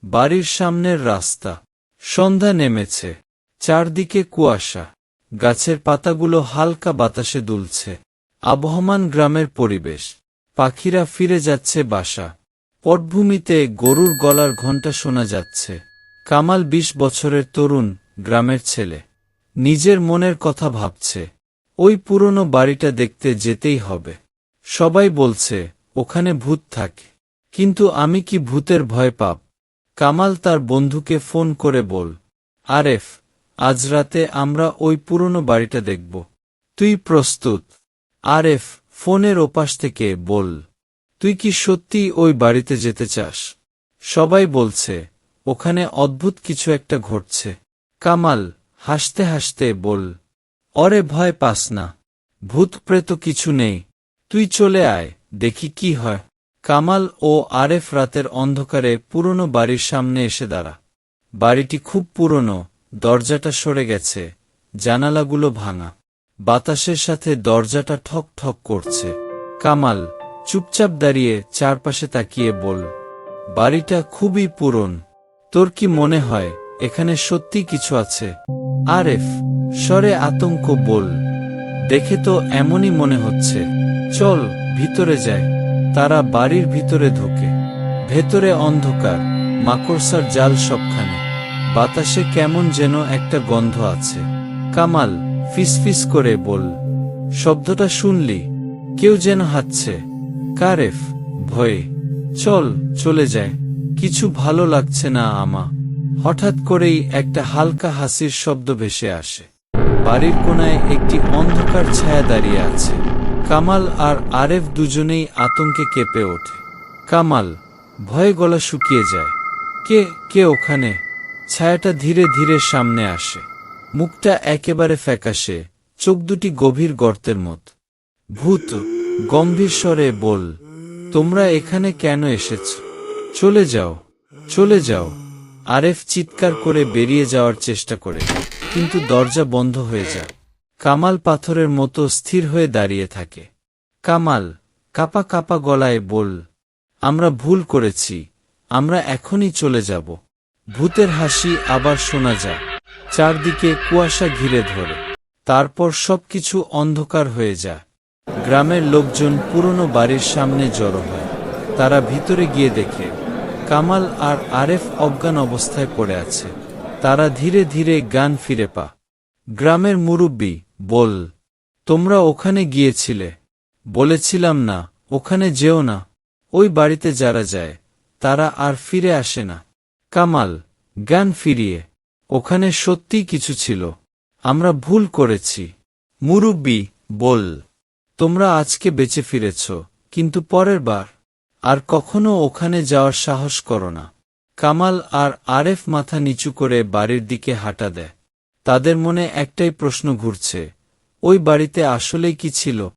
বাড়ির সামনের রাস্তা। সন্ধ্যা নেমেছে, চারদিকে কুয়াশা, গাছের পাতাগুলো হালকা বাতাসে দুলছে। আবহমান গ্রামের পরিবেশ, পাখিরা ফিরে যাচ্ছে বাসা। পটভূমিতে গরুর গলার ঘণ্টা শোনা যাচ্ছে। কামাল ২০ বছরের তরুণ, গ্রামের ছেলে, নিজের মনের কথা ভাবছে। ওই পুরনো বাড়িটা দেখতে যেতেই হবে। সবাই বলছে ওখানে ভূত থাকে, কিন্তু আমি কি ভূতের ভয় পাব? কামাল তার বন্ধুকে ফোন করে বল, আরেফ, আজ রাতে আমরা ওই পুরনো বাড়িটা দেখব। তুই প্রস্তুত? আরেফ ফোনের ওপাশ থেকে বল, তুই কি সত্যি ওই বাড়িতে যেতে চাস? সবাই বলছে ওখানে অদ্ভুত কিছু একটা ঘটছে। কামাল হাসতে হাসতে বল, অরে ভয় পাস না, ভূত প্রেত কিছু নেই, তুই চলে আয়, দেখি কি হয়। কামাল ও আরেফ রাতের অন্ধকারে পুরনো বাড়ির সামনে এসে দাঁড়া। বাড়িটি খুব পুরনো, দরজাটা সরে গেছে, জানালাগুলো ভাঙা। বাতাসের সাথে দরজাটা ঠক ঠক করছে। কামাল চুপচাপ দাঁড়িয়ে চারপাশে তাকিয়ে বল, বাড়িটা খুবই পুরন, তোর কি মনে হয় এখানে সত্যি কিছু আছে? আরেফ স্বরে আতঙ্ক বল, দেখে তো এমনই মনে হচ্ছে, চল ভিতরে যায়। তারা বাড়ির ভিতরে ঢোকে। ভেতরে অন্ধকার, মাকড়সার জাল সবখানে, বাতাসে কেমন যেন একটা গন্ধ আছে। কামাল ফিসফিস করে বল, শব্দটা শুনলি? কেউ যেন হাঁটছে। কারেফ ভয়ে, চল চলে যায়, কিছু ভালো লাগছে না আমা। হঠাৎ করেই একটা হালকা হাসির শব্দ ভেসে আসে। বাড়ির কোণায় একটি অন্ধকার ছায়া দাঁড়িয়ে আছে। কামাল আর আরেফ দুজনেই আতঙ্কে কেঁপে ওঠে। কামাল ভয়ে গলা শুকিয়ে যায়। কে কে ওখানে? ছায়াটা ধীরে ধীরে সামনে আসে। মুখটা একেবারে ফ্যাকাশে, চোখ দুটি গভীর গর্তের মত। ভূত গম্ভীর স্বরে বল, তোমরা এখানে কেন এসেছ? চলে যাও, চলে যাও। আরেফ চিৎকার করে বেরিয়ে যাওয়ার চেষ্টা করে, কিন্তু দরজা বন্ধ হয়ে যায়। কামাল পাথরের মতো স্থির হয়ে দাঁড়িয়ে থাকে। কামাল কাপা কাপা গলায় বল, আমরা ভুল করেছি, আমরা এখনই চলে যাব। ভূতের হাসি আবার শোনা যায়। চারদিকে কুয়াশা ঘিরে ধরে। তারপর সবকিছু অন্ধকার হয়ে যায়। গ্রামের লোকজন পুরনো বাড়ির সামনে জড়ো হয়। তারা ভিতরে গিয়ে দেখে কামাল আর আরেফ অজ্ঞান অবস্থায় পড়ে আছে। তারা ধীরে ধীরে জ্ঞান ফিরে পা। গ্রামের মুরব্বি বল, তোমরা ওখানে গিয়েছিলে? বলেছিলাম না ওখানে যেও না, ওই বাড়িতে যারা যায় তারা আর ফিরে আসে না। কামাল জ্ঞান ফিরিয়ে, ওখানে সত্যিই কিছু ছিল, আমরা ভুল করেছি। মুরব্বি বল, তোমরা আজকে বেঁচে ফিরেছ, কিন্তু পরের বার আর কখনো ওখানে যাওয়ার সাহস করো না। কামাল আর আরেফ মাথা নিচু করে বাড়ির দিকে হাঁটা দেয়। তাদের মনে একটাই প্রশ্ন ঘুরছে, ওই বাড়িতে আসলেই কি ছিল?